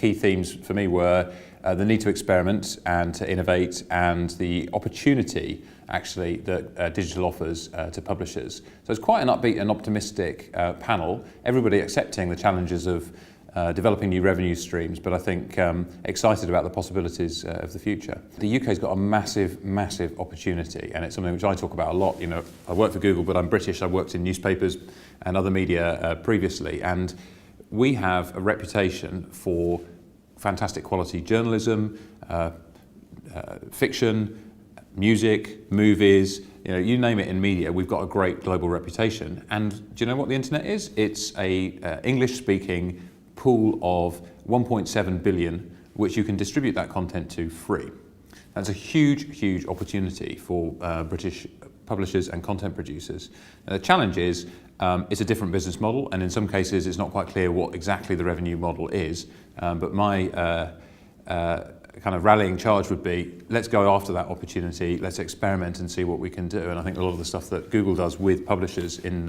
key themes for me were the need to experiment and to innovate, and the opportunity actually that digital offers to publishers. So it's quite an upbeat and optimistic panel, everybody accepting the challenges of developing new revenue streams, but I think excited about the possibilities of the future. The UK's got a massive, massive opportunity, and it's something which I talk about a lot. You know, I work for Google, but I'm British. I worked in newspapers and other media previously, and we have a reputation for fantastic quality journalism, fiction, music, movies, you name it in media. We've got a great global reputation. And do you know what the internet is? It's a English-speaking pool of 1.7 billion, which you can distribute that content to free. That's a huge, huge opportunity for British publishers and content producers. The challenge is it's a different business model, and in some cases it's not quite clear what exactly the revenue model is. But my kind of rallying charge would be, let's go after that opportunity, let's experiment and see what we can do. And I think a lot of the stuff that Google does with publishers in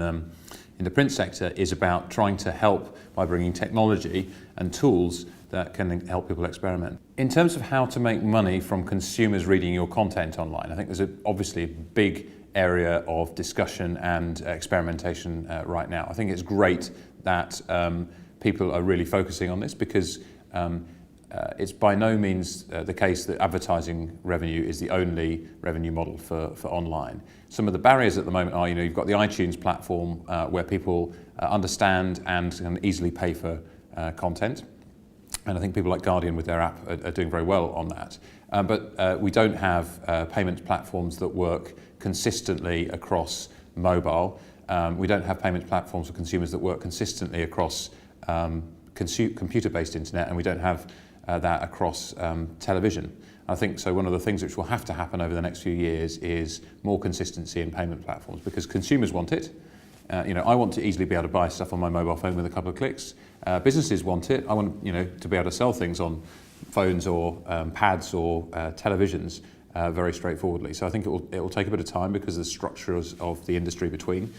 the print sector is about trying to help by bringing technology and tools that can help people experiment. In terms of how to make money from consumers reading your content online, I think there's obviously a big area of discussion and experimentation right now. I think it's great that people are really focusing on this, because it's by no means the case that advertising revenue is the only revenue model for online. Some of the barriers at the moment are, you've got the iTunes platform where people understand and can easily pay for content. And I think people like Guardian with their app are doing very well on that. But we don't have payment platforms that work consistently across mobile. We don't have payment platforms for consumers that work consistently across computer-based internet, and we don't have that across television. I think so. One of the things which will have to happen over the next few years is more consistency in payment platforms, because consumers want it. I want to easily be able to buy stuff on my mobile phone with a couple of clicks. Businesses want it. I want to be able to sell things on phones or pads or televisions very straightforwardly. So I think it will take a bit of time, because the structures of the industry between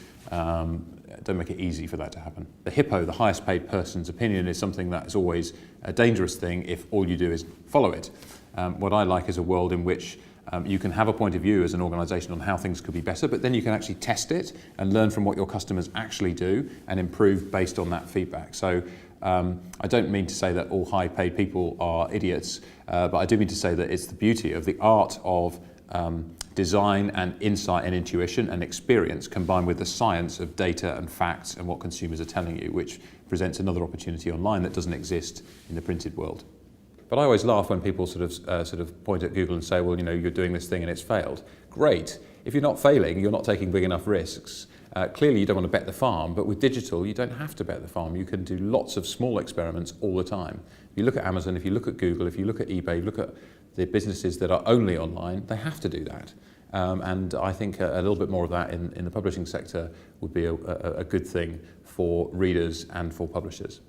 don't make it easy for that to happen. The HIPPO, the highest paid person's opinion, is something that is always a dangerous thing if all you do is follow it. What I like is a world in which you can have a point of view as an organisation on how things could be better, but then you can actually test it and learn from what your customers actually do and improve based on that feedback. So I don't mean to say that all high paid people are idiots, but I do mean to say that it's the beauty of the art of design and insight and intuition and experience, combined with the science of data and facts and what consumers are telling you, which presents another opportunity online that doesn't exist in the printed world. But I always laugh when people sort of point at Google and say, well, you're doing this thing and it's failed. Great. If you're not failing, you're not taking big enough risks. Clearly you don't want to bet the farm, but with digital you don't have to bet the farm. You can do lots of small experiments all the time. If you look at Amazon, if you look at Google, if you look at eBay, if you look at the businesses that are only online, they have to do that. And I think a little bit more of that in the publishing sector would be a good thing for readers and for publishers.